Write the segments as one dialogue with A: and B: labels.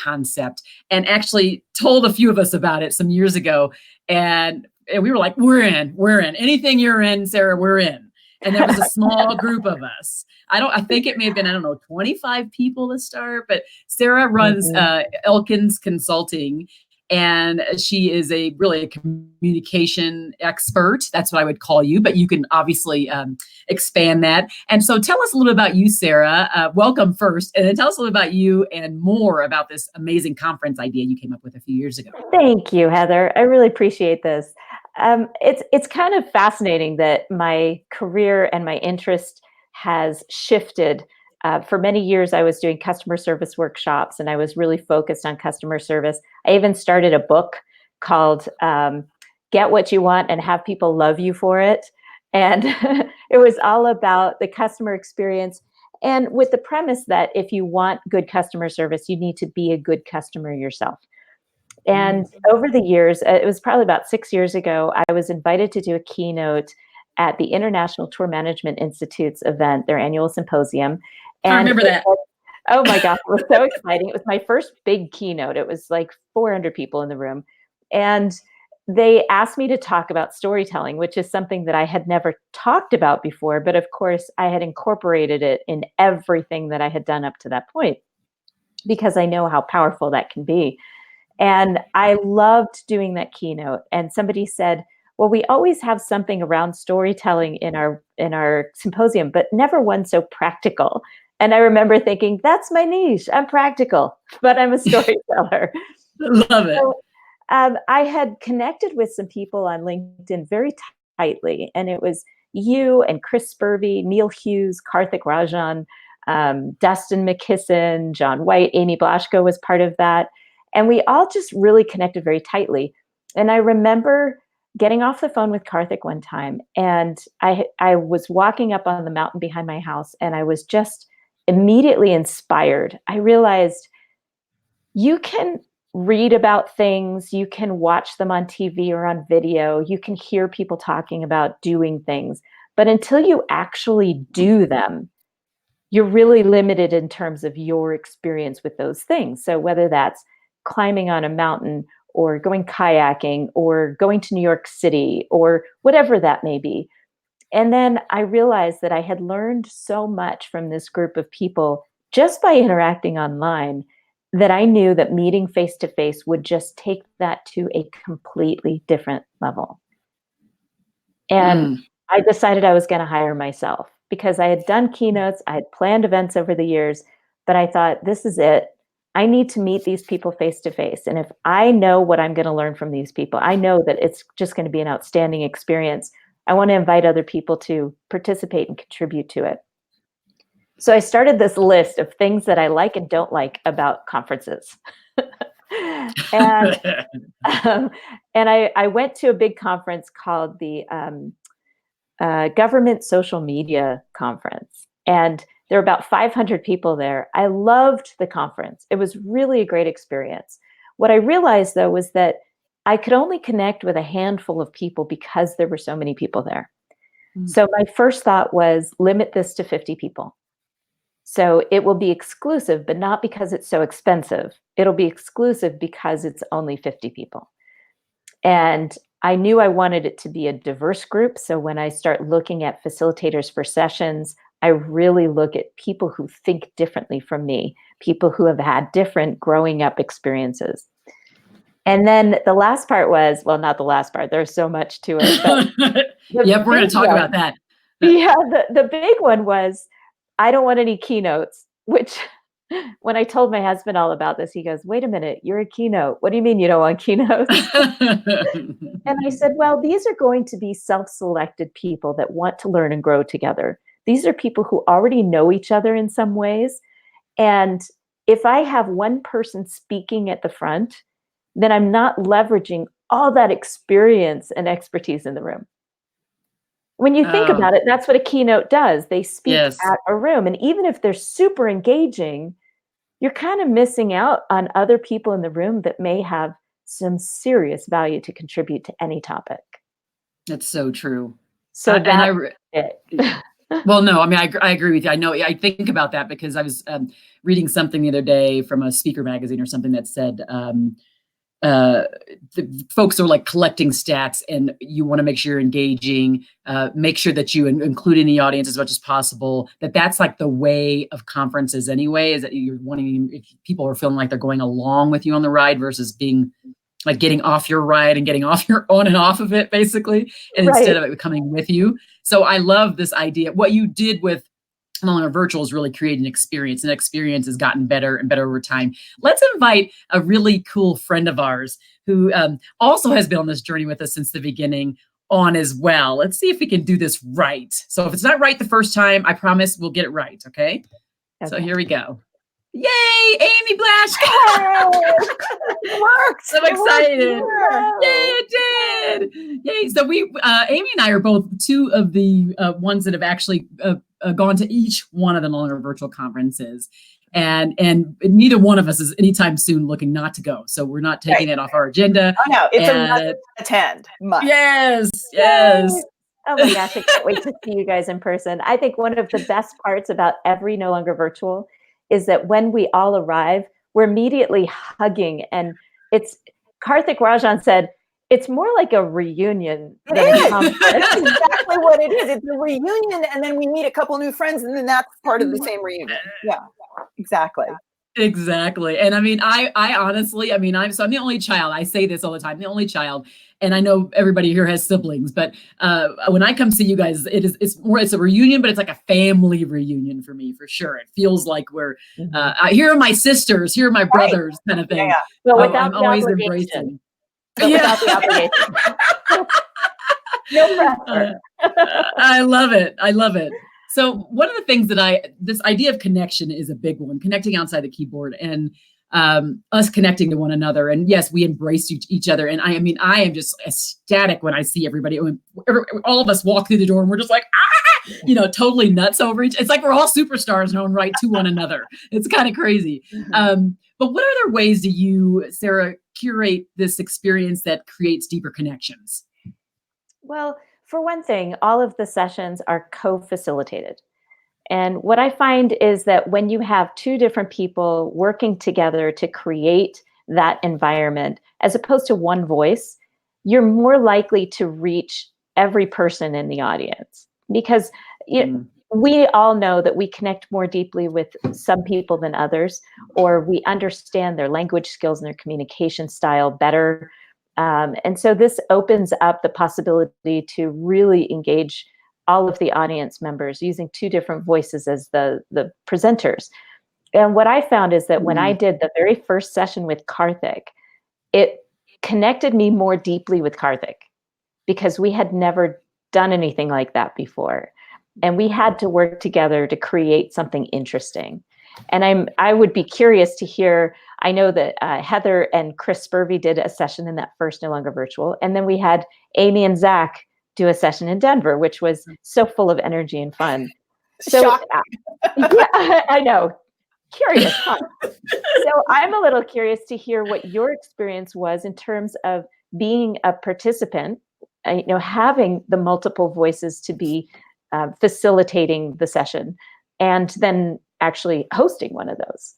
A: concept and actually told a few of us about it some years ago. And we were like, we're in. Anything you're in, Sara, we're in. And there was a small group of us. I think it may have been, I don't know, 25 people to start, but Sara runs Elkins Consulting, and she is really a communication expert. That's what I would call you, but you can obviously expand that. And so tell us a little about you, Sara. Welcome first, and then tell us a little about you and more about this amazing conference idea you came up with a few years ago.
B: Thank you, Heather. I really appreciate this. It's kind of fascinating that my career and my interest has shifted. For many years, I was doing customer service workshops, and I was really focused on customer service. I even started a book called Get What You Want and Have People Love You for It. And it was all about the customer experience, and with the premise that if you want good customer service, you need to be a good customer yourself. And over the years, it was probably about 6 years ago, I was invited to do a keynote at the International Tour Management Institute's event, their annual symposium.
A: And I remember that.
B: Oh my gosh, it was so exciting. It was my first big keynote. It was like 400 people in the room. And they asked me to talk about storytelling, which is something that I had never talked about before. But of course, I had incorporated it in everything that I had done up to that point, because I know how powerful that can be. And I loved doing that keynote. And somebody said, well, we always have something around storytelling in our symposium, but never one so practical. And I remember thinking, that's my niche. I'm practical, but I'm a storyteller.
A: Love it.
B: So, I had connected with some people on LinkedIn very tightly. And it was you and Chris Spurvey, Neil Hughes, Karthik Rajan, Dustin McKisson, John White, Amy Blaschko was part of that. And we all just really connected very tightly. And I remember getting off the phone with Karthik one time, and I was walking up on the mountain behind my house, and I was just immediately inspired. I realized you can read about things, you can watch them on TV or on video, you can hear people talking about doing things, but until you actually do them, you're really limited in terms of your experience with those things. So whether that's climbing on a mountain or going kayaking or going to New York City or whatever that may be. And then I realized that I had learned so much from this group of people just by interacting online, that I knew that meeting face to face would just take that to a completely different level. And I decided I was going to hire myself, because I had done keynotes, I had planned events over the years, but I thought, this is it. I need to meet these people face to face. And if I know what I'm going to learn from these people, I know that it's just going to be an outstanding experience. I want to invite other people to participate and contribute to it. So I started this list of things that I like and don't like about conferences. and I went to a big conference called the Government Social Media Conference. And there were about 500 people there. I loved the conference. It was really a great experience. What I realized, though, was that I could only connect with a handful of people because there were so many people there. So my first thought was, limit this to 50 people. So it will be exclusive, but not because it's so expensive. It'll be exclusive because it's only 50 people. And I knew I wanted it to be a diverse group. So when I start looking at facilitators for sessions, I really look at people who think differently from me, people who have had different growing up experiences. And then the last part was, well, not the last part, there's so much to it.
A: Yep, we're going to talk about that.
B: Yeah, the big one was, I don't want any keynotes, which when I told my husband all about this, he goes, wait a minute, you're a keynote. What do you mean you don't want keynotes? And I said, well, these are going to be self-selected people that want to learn and grow together. These are people who already know each other in some ways. And if I have one person speaking at the front, then I'm not leveraging all that experience and expertise in the room. When you think about it, that's what a keynote does. They speak at a room. And even if they're super engaging, you're kind of missing out on other people in the room that may have some serious value to contribute to any topic.
A: That's so true.
B: So that's it.
A: Well, no, I mean, I agree with you. I know, I think about that because I was reading something the other day from a speaker magazine or something that said, uh, the folks are like collecting stats and you want to make sure you're engaging, make sure that you include in the audience as much as possible, that's like the way of conferences anyway, is that you're wanting, if people are feeling like they're going along with you on the ride versus being like getting off your ride and getting off your on and off of it basically, and
B: Right.
A: instead of it coming with you. So I love this idea. What you did with Smaller Virtual is really create an experience, and experience has gotten better and better over time. Let's invite a really cool friend of ours who also has been on this journey with us since the beginning on as well. Let's see if we can do this right. So if it's not right the first time, I promise we'll get it right. Okay. So here we go. Yay, Amy Blaschko!
B: It worked.
A: So excited.
B: Yay,
A: it did. Yay. So Amy and I are both two of the ones that have actually gone to each one of the longer virtual conferences. And neither one of us is anytime soon looking not to go. So we're not taking it off our agenda.
C: Oh no, it's a must attend. Must.
A: Yes.
B: Oh my gosh, I can't wait to see you guys in person. I think one of the best parts about every No Longer Virtual is that when we all arrive, we're immediately hugging. And Karthik Rajan said, it's more like a reunion than a conference.
C: That's exactly what it is. It's a reunion, and then we meet a couple new friends, and then that's part of the same reunion. Yeah, exactly.
A: Exactly. And I mean, I honestly, I mean, I'm the only child. I say this all the time, I'm the only child. And I know everybody here has siblings, but when I come see you guys, it's a reunion, but it's like a family reunion for me, for sure. It feels like we're here are my sisters, here are my brothers, kind of thing.
C: Yeah.
B: Well, without
A: I'm always embracing.
B: Without the obligation. No pressure.
A: I love it. I love it. So one of the things that this idea of connection is a big one, connecting outside the keyboard and us connecting to one another. And yes, we embrace each other. And I mean, I am just ecstatic when I see everybody, all of us walk through the door and we're just like, totally nuts over it's like we're all superstars in our own right to one another. It's kind of crazy.
B: Mm-hmm.
A: But what other ways do you, Sara, curate this experience that creates deeper connections?
B: Well, for one thing, all of the sessions are co-facilitated. And what I find is that when you have two different people working together to create that environment, as opposed to one voice, you're more likely to reach every person in the audience. Because we all know that we connect more deeply with some people than others, or we understand their language skills and their communication style better. And so this opens up the possibility to really engage all of the audience members using two different voices as the presenters. And what I found is that when I did the very first session with Karthik, it connected me more deeply with Karthik because we had never done anything like that before. And we had to work together to create something interesting. And I would be curious to hear, I know that Heather and Chris Spurvey did a session in that first No Longer Virtual. And then we had Amy and Zach do a session in Denver, which was so full of energy and fun. So yeah, I know. Curious, huh? So I'm a little curious to hear what your experience was in terms of being a participant, having the multiple voices to be facilitating the session, and then actually hosting one of those.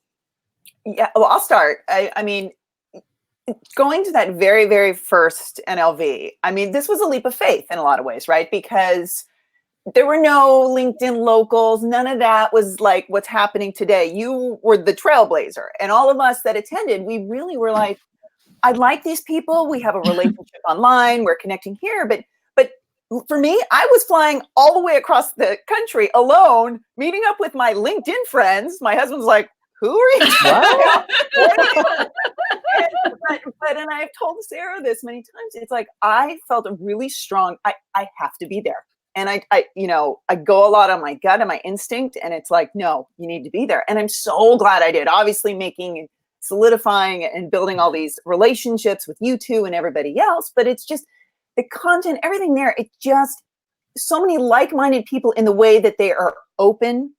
C: Yeah, well, I'll start. I mean, going to that very, very first NLV, I mean, this was a leap of faith in a lot of ways, right? Because there were no LinkedIn locals. None of that was like what's happening today. You were the trailblazer. And all of us that attended, we really were like, I like these people. We have a relationship online. We're connecting here. But for me, I was flying all the way across the country alone, meeting up with my LinkedIn friends. My husband's like, who are you? And I've told Sara this many times. It's like, I felt a really strong, I have to be there. And I go a lot on my gut and my instinct. And it's like, no, you need to be there. And I'm so glad I did. Obviously solidifying and building all these relationships with you two and everybody else. But it's just the content, everything there. It just so many like-minded people in the way that they are open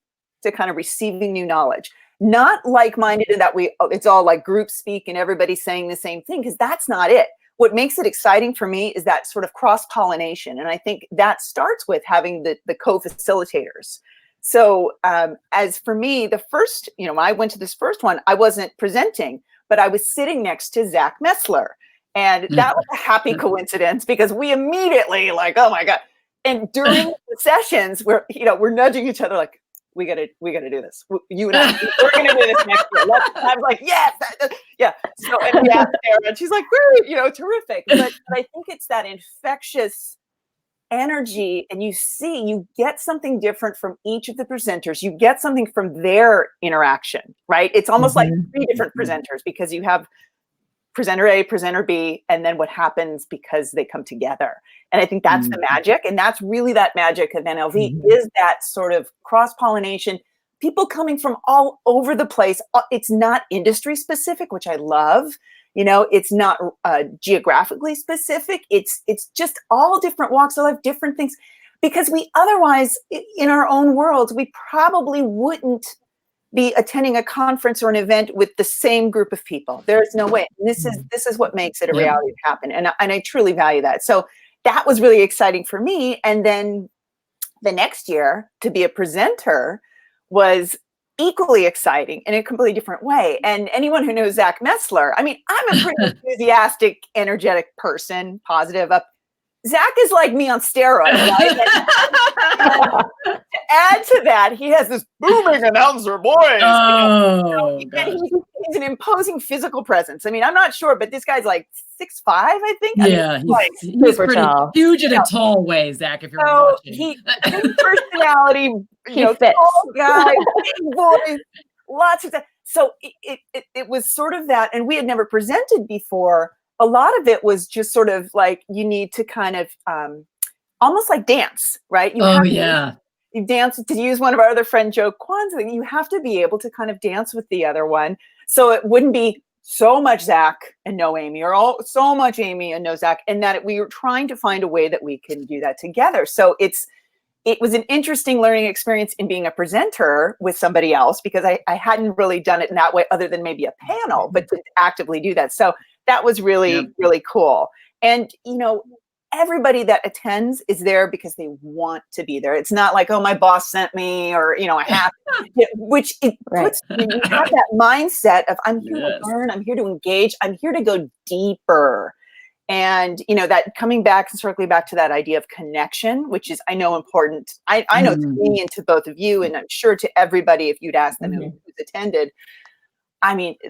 C: to kind of receiving new knowledge. Not like-minded in that it's all like group speak and everybody's saying the same thing, because that's not it. what makes it exciting for me is that sort of cross-pollination. And I think that starts with having the co-facilitators. So as for me, the first, when I went to this first one, I wasn't presenting, but I was sitting next to Zach Messler. And that was a happy coincidence because we immediately like, oh my God. And during the sessions, we're nudging each other like, we gotta do this. You and I, we're gonna do this next year. I was like, yes, yeah. So and we asked Sarah, and she's like, great, terrific. But I think it's that infectious energy, and you get something different from each of the presenters. You get something from their interaction, right? It's almost like three different presenters because you have presenter A, presenter B, and then what happens because they come together. And I think that's the magic. And that's really that magic of NLV is that sort of cross-pollination, people coming from all over the place. It's not industry specific, which I love. It's not geographically specific. It's just all different walks of life, different things, because we otherwise in our own worlds, we probably wouldn't be attending a conference or an event with the same group of people. There's no way. This is what makes it a reality happen. And I truly value that. So that was really exciting for me. And then the next year to be a presenter was equally exciting in a completely different way. And anyone who knows Zach Messler, I'm a pretty enthusiastic, energetic person, positive up. Zach is like me on steroids, right? To add to that, he has this booming announcer voice. And he's an imposing physical presence. I'm not sure, but this guy's like 6'5", I think.
A: Yeah, he's pretty tall. Huge in a tall way, Zach, if you're watching.
C: His personality, tall guy, big voice, lots of that. So it was sort of that, and we had never presented before. A lot of it was just sort of like you need to kind of almost like dance, right? You dance, to use one of our other friend Joe Kwan's thing, you have to be able to kind of dance with the other one. So it wouldn't be so much Zach and no Amy, or so much Amy and no Zach, and that we were trying to find a way that we can do that together. So it was an interesting learning experience in being a presenter with somebody else, because I hadn't really done it in that way other than maybe a panel, but to actively do that. So that was really, really cool. And, everybody that attends is there because they want to be there. It's not like, oh, my boss sent me, or, I have, which it puts, when you have that mindset of I'm here to learn, I'm here to engage, I'm here to go deeper. And, that coming back and circling back to that idea of connection, which is, I know, important. I know to me and to both of you, and I'm sure to everybody, if you'd ask them who's attended,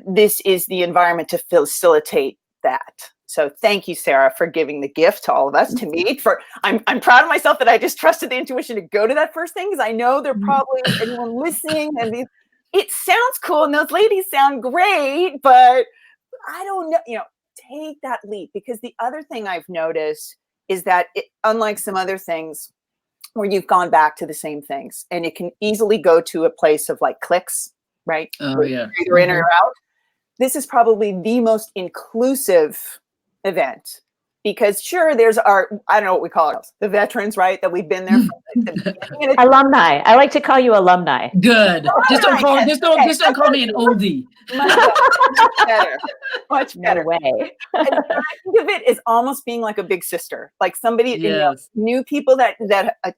C: this is the environment to facilitate that. So thank you, Sarah, for giving the gift to all of us, to me. I'm proud of myself that I just trusted the intuition to go to that first thing, because I know there probably anyone listening, and it sounds cool and those ladies sound great, but I don't know, take that leap. Because the other thing I've noticed is that unlike some other things where you've gone back to the same things, and it can easily go to a place of like clicks, right?
A: Oh, yeah.
C: Either in or out. This is probably the most inclusive event, because sure, there's I don't know what we call it, the veterans, right? That we've been there from the beginning.
B: Alumni. I like to call you alumni.
A: Good. Just don't call me an oldie.
C: Much better.
B: No way.
C: I think of it as almost being like a big sister, like somebody, new people that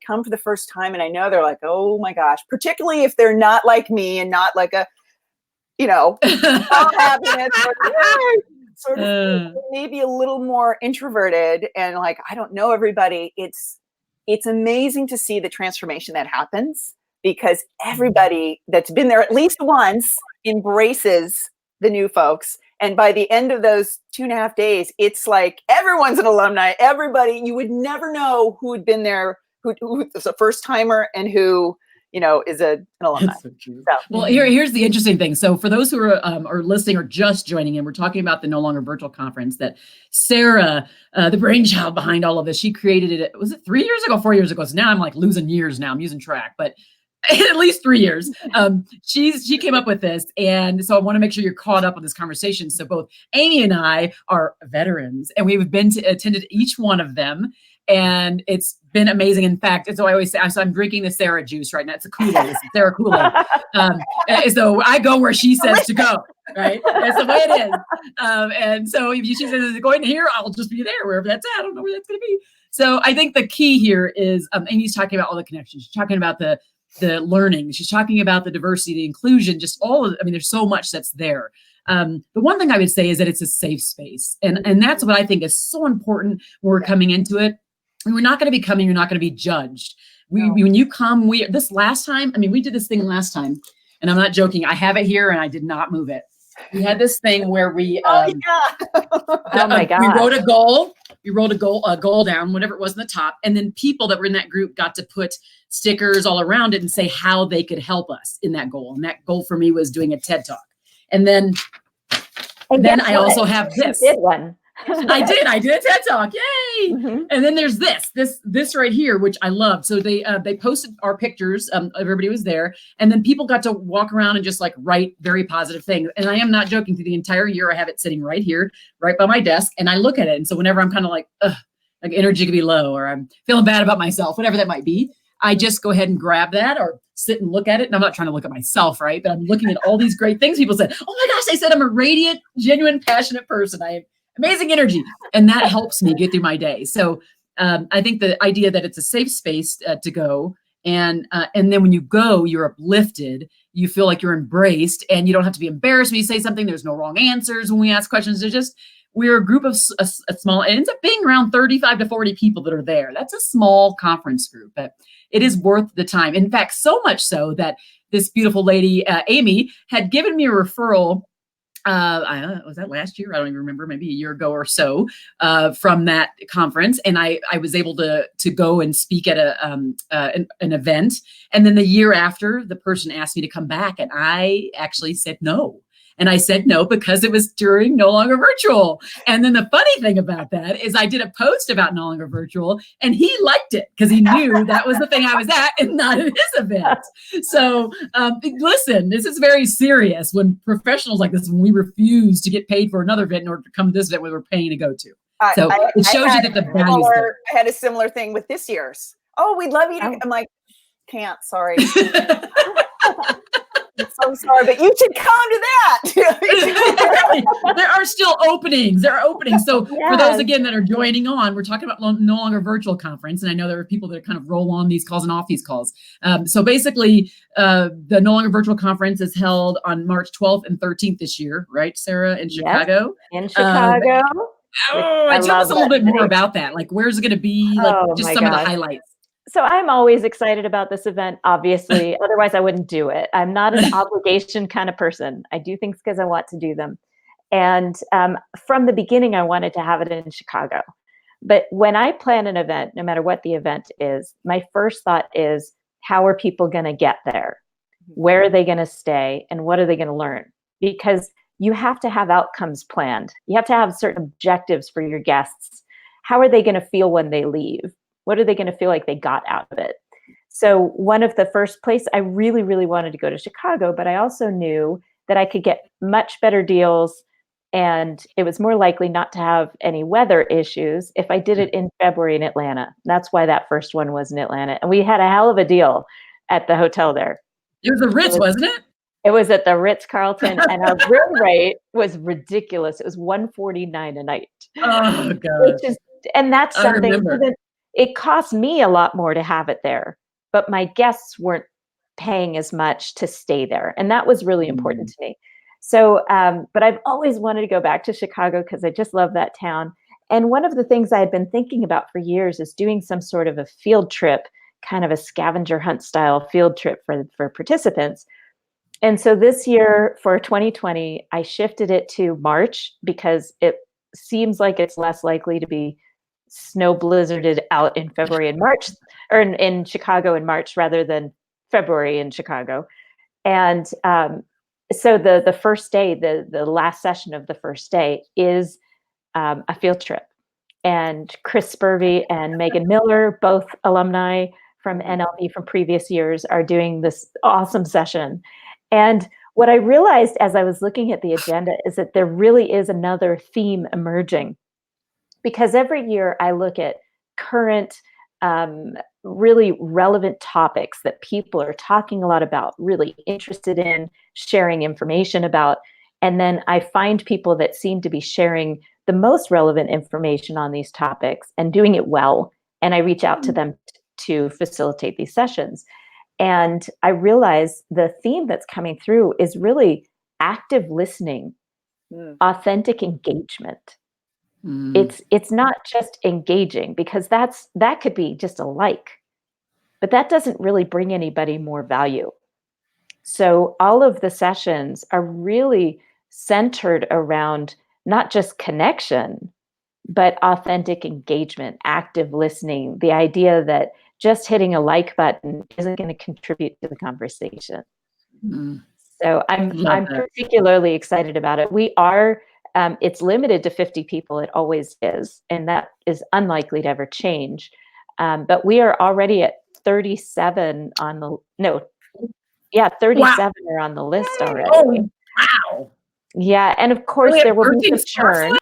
C: come for the first time, and I know they're like, oh my gosh, particularly if they're not like me and not like a, all happiness, sort of maybe a little more introverted and like, I don't know everybody. It's amazing to see the transformation that happens, because everybody that's been there at least once embraces the new folks. And by the end of those 2.5 days, it's like everyone's an alumni. Everybody, you would never know who had been there, who was a first timer, and who is an alumni.
A: So well, here's the interesting thing. So for those who are listening or just joining in, we're talking about the No Longer Virtual Conference that Sarah, the brainchild behind all of this, she created it. Was it 3 years ago, 4 years ago? So now I'm like losing years now. I'm using track, but at least 3 years. She came up with this. And so I want to make sure you're caught up on this conversation. So both Amy and I are veterans, and we've attended each one of them. and it's been amazing. In fact, so I always say, so I'm drinking the Sara juice right now. It's a Kool-Aid. It's Sara Kool-Aid. So I go where she says to go, right? That's the way it is. And so if she says, is it going here? I'll just be there, wherever that's at. I don't know where that's going to be. So I think the key here is, Amy's talking about all the connections. She's talking about the learning. She's talking about the diversity, the inclusion, just all of, I mean, there's so much that's there. The one thing I would say is that it's a safe space. And that's what I think is so important when we're coming into it. And we're not going to be coming, you're not going to be judged. When you come, this last time, I mean, we did this thing last time, and I'm not joking. I have it here and I did not move it. We had this thing where we,
B: Oh my God.
A: we wrote a goal. We wrote a goal down, whatever it was in the top. And then people that were in that group got to put stickers all around it and say how they could help us in that goal. And that goal for me was doing a TED Talk. And then I also have this.
B: You did one.
A: I did a TED Talk. Yay.
B: Mm-hmm.
A: And then there's this right here, which I love. So they posted our pictures. Everybody was there. And then people got to walk around and just like write very positive things. And I am not joking, through the entire year, I have it sitting right here, right by my desk. And I look at it. And so whenever I'm kind of like energy could be low, or I'm feeling bad about myself, whatever that might be, I just go ahead and grab that or sit and look at it. And I'm not trying to look at myself, right? But I'm looking at all these great things people said. Oh my gosh, they said I'm a radiant, genuine, passionate person. I have amazing energy. And that helps me get through my day. So I think the idea that it's a safe space to go. And then when you go, you're uplifted. You feel like you're embraced, and you don't have to be embarrassed when you say something. There's no wrong answers when we ask questions. We're a group of a small, it ends up being around 35 to 40 people that are there. That's a small conference group, but it is worth the time. In fact, so much so that this beautiful lady, Amy, had given me a referral. Was that last year? I don't even remember, maybe a year ago or so, from that conference. And I was able to go and speak at an event. And then the year after, the person asked me to come back, and I actually said no. And I said no because it was during No Longer Virtual. And then the funny thing about that is I did a post about No Longer Virtual, and he liked it because he knew that was the thing I was at and not at his event. So listen, this is very serious when professionals like this, when we refuse to get paid for another event in order to come to this event we were paying to go to. So it shows you that the value is there.
C: I had a similar thing with this year's. Oh, we'd love you to. I'm like, can't, sorry. I'm so sorry, but you should come to that.
A: There are still openings. There are openings. So for those, again, that are joining on, we're talking about No Longer Virtual Conference. And I know there are people that kind of roll on these calls and off these calls. So basically, the No Longer Virtual Conference is held on March 12th and 13th this year, right, Sarah, in Chicago?
B: In Chicago.
A: Tell us a little bit more about that. Like, where's it going to be? Like, just some of the highlights.
B: So I'm always excited about this event, obviously. Otherwise, I wouldn't do it. I'm not an obligation kind of person. I do things because I want to do them. And from the beginning, I wanted to have it in Chicago. But when I plan an event, no matter what the event is, my first thought is, how are people going to get there? Where are they going to stay? And what are they going to learn? Because you have to have outcomes planned. You have to have certain objectives for your guests. How are they going to feel when they leave? What are they going to feel like they got out of it? So one of the first place, I really, really wanted to go to Chicago, but I also knew that I could get much better deals, and it was more likely not to have any weather issues if I did it in February in Atlanta. That's why that first one was in Atlanta. And we had a hell of a deal at the hotel there.
A: It was the Ritz, wasn't it?
B: It was at the Ritz-Carlton, and our room rate was ridiculous. It was $149 a night.
A: Oh, God.
B: And that's something that it cost me a lot more to have it there, but my guests weren't paying as much to stay there. And that was really important to me. So, but I've always wanted to go back to Chicago because I just love that town. And one of the things I had been thinking about for years is doing some sort of a field trip, kind of a scavenger hunt style field trip for participants. And so this year for 2020, I shifted it to March because it seems like it's less likely to be snow blizzarded out in February and March, or in Chicago in March rather than February in Chicago. And so the first day, the last session of the first day is a field trip. And Chris Spurvey and Megan Miller, both alumni from NLP from previous years, are doing this awesome session. And what I realized as I was looking at the agenda is that there really is another theme emerging. Because every year I look at current, really relevant topics that people are talking a lot about, really interested in sharing information about. And then I find people that seem to be sharing the most relevant information on these topics and doing it well. And I reach out to them to facilitate these sessions. And I realize the theme that's coming through is really active listening, authentic engagement. It's not just engaging, because that could be just a like, but that doesn't really bring anybody more value. So all of the sessions are really centered around not just connection, but authentic engagement, active listening, the idea that just hitting a like button isn't going to contribute to the conversation. So I'm particularly excited about it. We are, it's limited to 50 people. It always is. And that is unlikely to ever change. But we are already at 37 on the, no, yeah, 37 are on the list already.
A: Oh, wow.
B: Yeah. And of course, there will be some churn.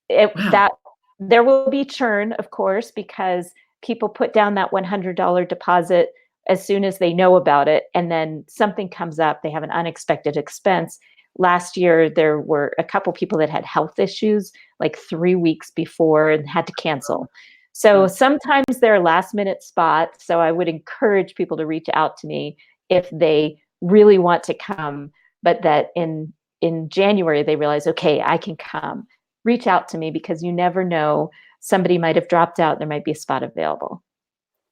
B: That there will be churn, of course, because people put down that $100 deposit as soon as they know about it, and then something comes up, they have an unexpected expense. Last year, there were a couple people that had health issues like 3 weeks before and had to cancel. So sometimes they're last minute spots. So I would encourage people to reach out to me if they really want to come, but that in January, they realize, okay, I can come. Reach out to me, because you never know, somebody might have dropped out. There might be a spot available.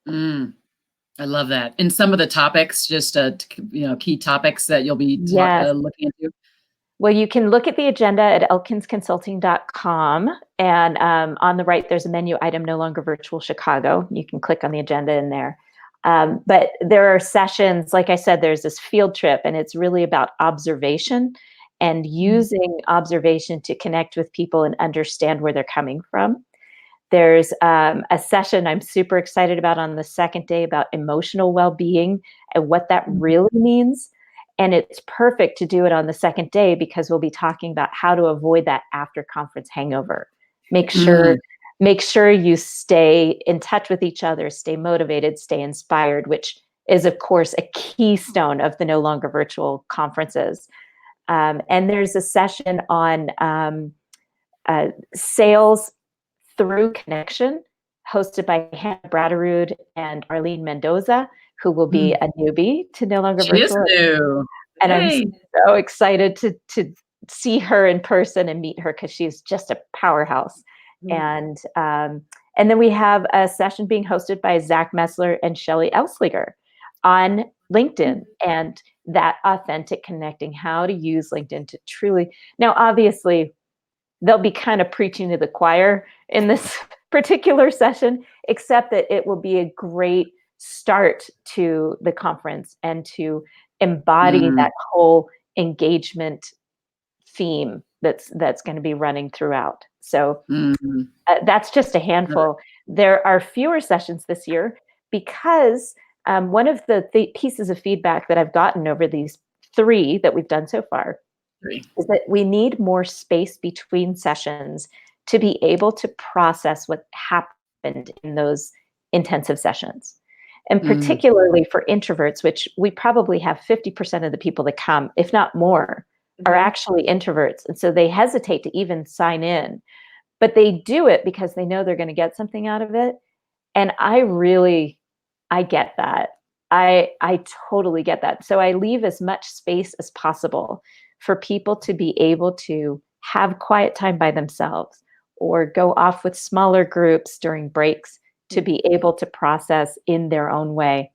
A: I love that. And some of the topics, just key topics that you'll be looking into.
B: Well, you can look at the agenda at elkinsconsulting.com, and on the right, there's a menu item, No Longer Virtual Chicago. You can click on the agenda in there. But there are sessions, like I said, there's this field trip, and it's really about observation and using observation to connect with people and understand where they're coming from. There's a session I'm super excited about on the second day about emotional well-being and what that really means. And it's perfect to do it on the second day, because we'll be talking about how to avoid that after conference hangover. Make sure you stay in touch with each other, stay motivated, stay inspired, which is, of course, a keystone of the No Longer Virtual conferences. And there's a session on sales through connection, hosted by Hannah Braderud and Arlene Mendoza, who will be a newbie to No Longer Virtual.
A: She is new.
B: And I'm so excited to see her in person and meet her, because she's just a powerhouse. And then we have a session being hosted by Zach Messler and Shelly Elsliger on LinkedIn, and that authentic connecting, how to use LinkedIn to truly. Now, obviously, they'll be kind of preaching to the choir in this particular session, except that it will be a great start to the conference and to embody that whole engagement theme that's going to be running throughout. So that's just a handful. There are fewer sessions this year, because one of the pieces of feedback that I've gotten over these 3 that we've done so far is that we need more space between sessions to be able to process what happened in those intensive sessions. And particularly for introverts, which we probably have 50% of the people that come, if not more, are actually introverts. And so they hesitate to even sign in, but they do it because they know they're going to get something out of it. And I get that. I totally get that. So I leave as much space as possible for people to be able to have quiet time by themselves, or go off with smaller groups during breaks to be able to process in their own way.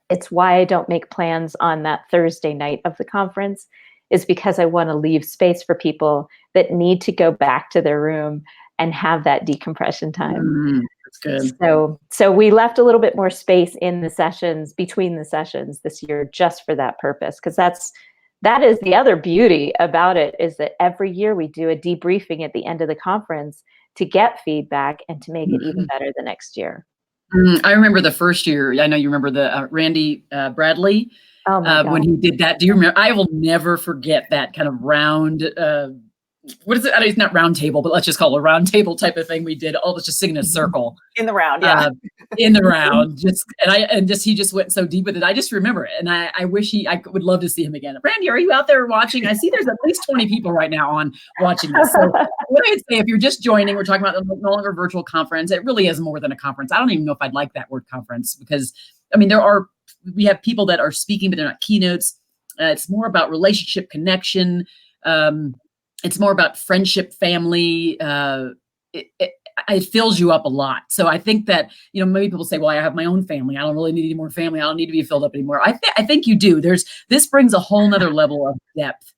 B: It's why I don't make plans on that Thursday night of the conference, is because I want to leave space for people that need to go back to their room and have that decompression time.
A: That's good.
B: So we left a little bit more space in the sessions, between the sessions this year, just for that purpose, because that is the other beauty about it, is that every year we do a debriefing at the end of the conference to get feedback and to make it even better the next year.
A: I remember the first year. I know you remember the Randy Bradley when he did that. Do you remember? I will never forget that kind of round what is it? I know it's not round table, but let's just call it a round table type of thing we did. All of us just sitting in a circle.
C: In the round, yeah.
A: In the round. He just went so deep with it. I just remember it. And I wish I would love to see him again. Brandy, are you out there watching? I see there's at least 20 people right now on watching this. So what I'd say, if you're just joining, we're talking about the No Longer Virtual Conference. It really is more than a conference. I don't even know if I'd like that word conference, because I mean, we have people that are speaking, but they're not keynotes. It's more about relationship connection. It's more about friendship, family. It fills you up a lot. So I think that, maybe people say, well, I have my own family. I don't really need any more family. I don't need to be filled up anymore. I think you do. This brings a whole nother level of depth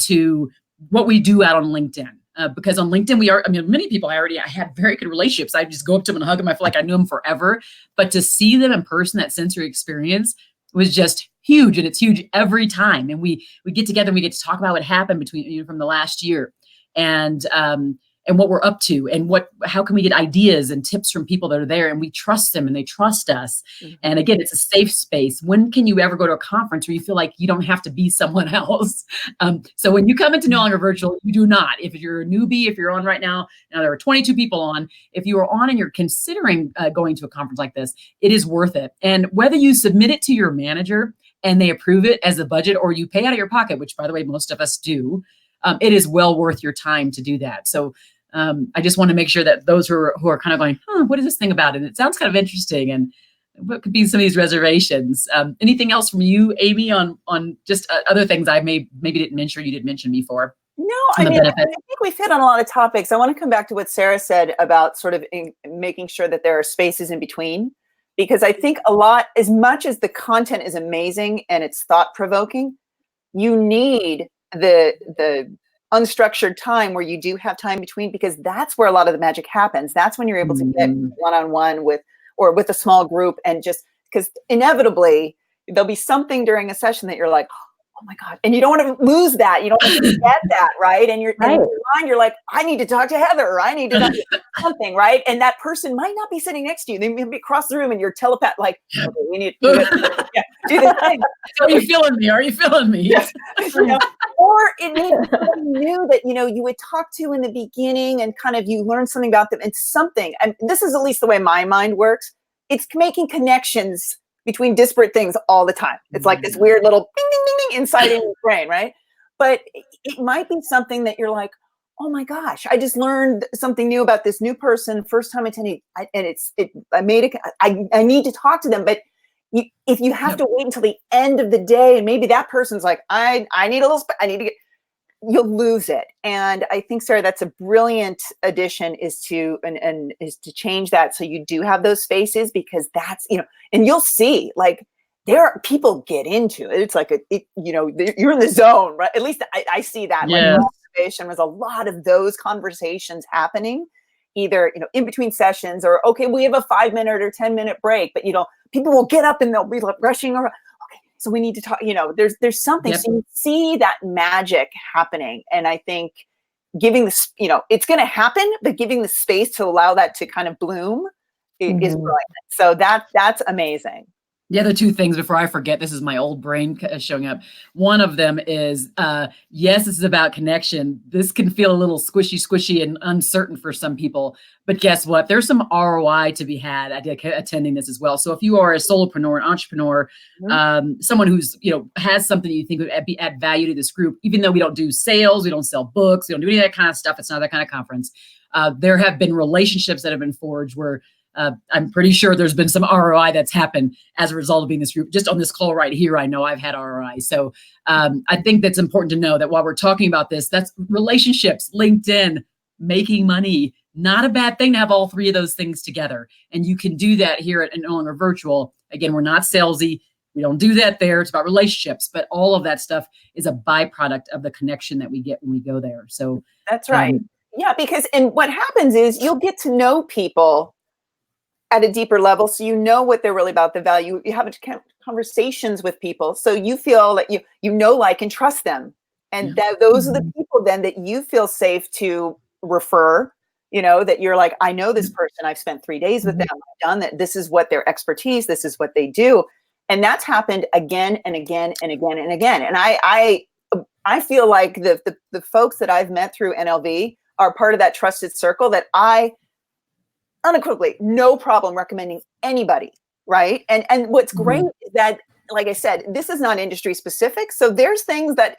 A: to what we do out on LinkedIn. Because on LinkedIn, many people I had very good relationships. I just go up to them and hug them. I feel like I knew them forever. But to see them in person, that sensory experience was just huge. And it's huge every time. And we get together and we get to talk about what happened between, from the last year, and what we're up to, and how can we get ideas and tips from people that are there, and we trust them and they trust us. Mm-hmm. And again, it's a safe space. When can you ever go to a conference where you feel like you don't have to be someone else? So when you come into No Longer Virtual, you do not. If you're a newbie, if you're on right now there are 22 people on. If you are on and you're considering going to a conference like this, it is worth it. And whether you submit it to your manager and they approve it as a budget, or you pay out of your pocket, which by the way, most of us do, it is well worth your time to do that. So I just want to make sure that those who are kind of going, what is this thing about? And it sounds kind of interesting. And what could be some of these reservations? Anything else from you, Amy, on just other things I maybe didn't mention, or you didn't mention before?
C: No, I think we've hit on a lot of topics. I want to come back to what Sara said about sort of making sure that there are spaces in between, because I think as much as the content is amazing and it's thought-provoking, you need the unstructured time where you do have time between, because that's where a lot of the magic happens. That's when you're able to get one-on-one with a small group, and just because inevitably there'll be something during a session that you're like, oh my God. And you don't want to lose that. You don't want to forget that. Right. And in your mind, you're like, I need to talk to Heather, or I need to talk to something. Right. And that person might not be sitting next to you. They may be across the room, and you're telepath, like, okay, we need to do this thing.
A: Are you feeling me? Are you feeling me?
C: Yes. Or it may be someone new that, you would talk to in the beginning, and kind of you learn something about them, and something, and this is at least the way my mind works. It's making connections between disparate things all the time. It's like this weird little ding, ding, ding, ding inside in your brain, right? But it might be something that you're like, oh my gosh, I just learned something new about this new person, first time attending, I need to talk to them. But if you have to wait until the end of the day, and maybe that person's like, I need you'll lose it. And I think, Sara, that's a brilliant addition, is to change that, so you do have those spaces, because that's, and you'll see, like, there are people get into it. It's like you're in the zone, right? At least I see that.
A: Yeah.
C: Like, observation was a lot of those conversations happening, either in between sessions, or okay, we have a 5-minute or 10-minute break, but people will get up and they'll be like rushing around. So we need to talk, there's something. Yep. So you see that magic happening. And I think giving it's going to happen, but giving the space to allow that to kind of bloom is brilliant. So that's amazing.
A: The other two things before I forget, this is my old brain showing up. One of them is, yes, this is about connection. This can feel a little squishy and uncertain for some people, but guess what? There's some ROI to be had attending this as well. So if you are a solopreneur, an entrepreneur, someone who's, has something you think would add value to this group, even though we don't do sales, we don't sell books, we don't do any of that kind of stuff. It's not that kind of conference. There have been relationships that have been forged where I'm pretty sure there's been some ROI that's happened as a result of being this group. Just on this call right here, I know I've had ROI. So I think that's important to know, that while we're talking about this, that's relationships, LinkedIn, making money, not a bad thing to have all three of those things together. And you can do that here at No Longer Virtual. Again, we're not salesy. We don't do that there. It's about relationships, but all of that stuff is a byproduct of the connection that we get when we go there. So
C: that's right. Yeah, and what happens is you'll get to know people at a deeper level, so what they're really about, the value. You have conversations with people, so you feel that like and trust them, and those are the people then that you feel safe to refer. That you're like, I know this person. I've spent 3 days with them. I've done that. This is what their expertise. This is what they do, and that's happened again and again and again and again. And I I feel like the folks that I've met through NLV are part of that trusted circle that I unequivocally, no problem recommending anybody, right? And what's great is that, like I said, this is not industry specific. So there's things that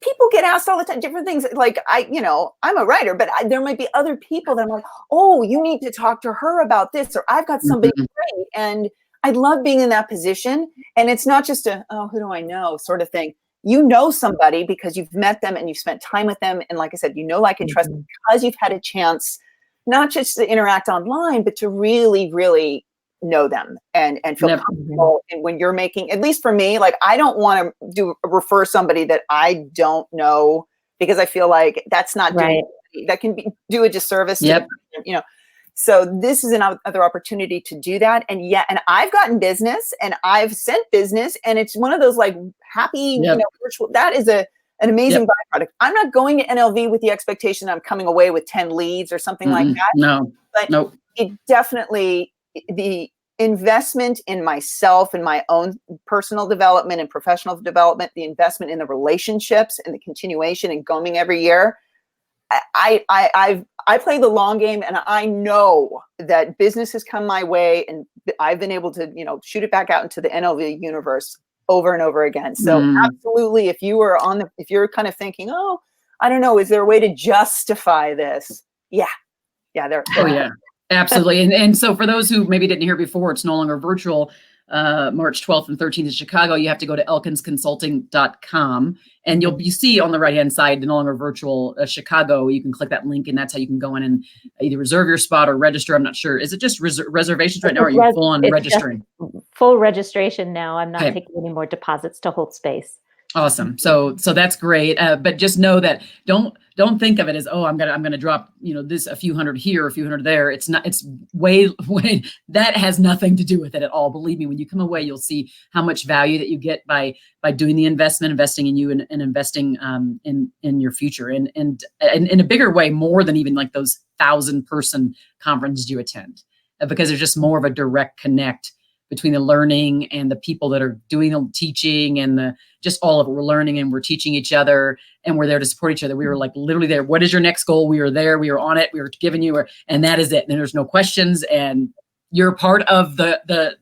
C: people get asked all the time, different things. Like I'm a writer, but there might be other people that I'm like, oh, you need to talk to her about this, or I've got somebody great. And I love being in that position. And it's not just oh, who do I know sort of thing. You know somebody because you've met them and you've spent time with them. And like I said, like, and trust because you've had a chance, not just to interact online, but to really, really know them and feel comfortable. And when you're making, at least for me, like, I don't want to refer somebody that I don't know, because I feel like that's not doing, that can do a disservice to, so this is another opportunity to do that. And and I've gotten business and I've sent business, and it's one of those like happy, virtual, that is an amazing byproduct. I'm not going to NLV with the expectation I'm coming away with 10 leads or something like that. But it definitely, the investment in myself and my own personal development and professional development, the investment in the relationships and the continuation and going every year. I play the long game, and I know that business has come my way, and I've been able to, shoot it back out into the NLV universe over and over again. So absolutely, if you're kind of thinking, oh, I don't know, is there a way to justify this? Yeah. There.
A: Oh yeah, absolutely. And so for those who maybe didn't hear before, it's no longer virtual. March 12th and 13th in Chicago, you have to go to elkinsconsulting.com, and you see on the right-hand side, the no longer virtual Chicago. You can click that link, and that's how you can go in and either reserve your spot or register. I'm not sure. Is it just reservations right now, or are you full on registering?
B: Full registration now. I'm not taking any more deposits to hold space.
A: Awesome. So that's great. But just know that don't think of it as, oh, I'm gonna drop, this a few hundred here, a few hundred there. It's not. It's way that has nothing to do with it at all. Believe me, when you come away, you'll see how much value that you get by doing the investing in you and investing in your future and in a bigger way, more than even like those 1,000-person conferences you attend, because there's just more of a direct connect between the learning and the people that are doing the teaching and just all of it. We're learning and we're teaching each other, and we're there to support each other. We were like literally there. What is your next goal? We were there. We were on it. We were giving you, and that is it. And there's no questions, and you're part of the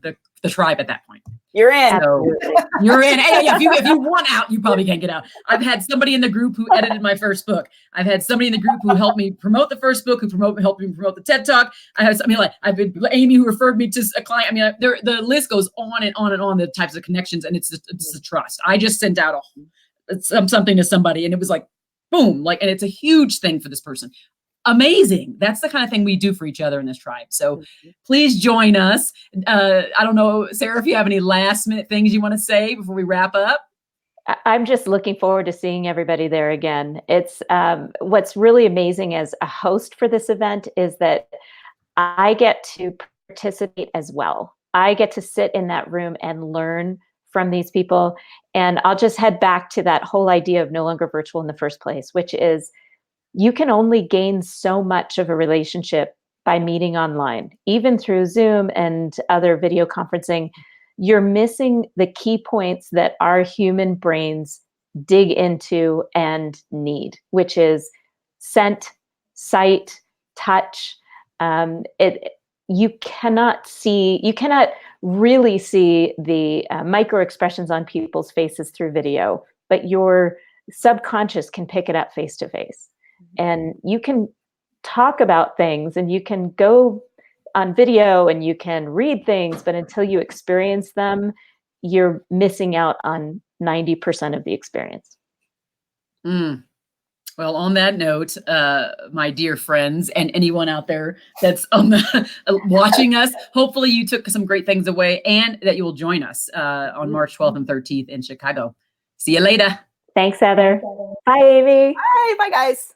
A: tribe at that point.
C: You're in.
A: So you're in. Hey, if you want out, you probably can't get out. I've had somebody in the group who edited my first book. I've had somebody in the group who helped me promote the first book, helped me promote the TED Talk. I have something like Amy who referred me to a client. I mean, the list goes on and on and on. The types of connections, and it's the trust. I just sent out something to somebody, and it was like, boom, and it's a huge thing for this person. Amazing. That's the kind of thing we do for each other in this tribe. So please join us. I don't know, Sarah, if you have any last minute things you want to say before we wrap up.
B: I'm just looking forward to seeing everybody there again. It's what's really amazing as a host for this event is that I get to participate as well. I get to sit in that room and learn from these people. And I'll just head back to that whole idea of no longer virtual in the first place, which is you can only gain so much of a relationship by meeting online, even through Zoom and other video conferencing. You're missing the key points that our human brains dig into and need, which is scent, sight, touch. You cannot really see the micro expressions on people's faces through video, but your subconscious can pick it up face to face. And you can talk about things and you can go on video and you can read things, but until you experience them, you're missing out on 90% of the experience.
A: Well, on that note, my dear friends and anyone out there that's watching us, hopefully you took some great things away and that you will join us on March 12th and 13th in Chicago. See you later.
B: Thanks, Heather. Bye, Amy.
C: Bye, guys.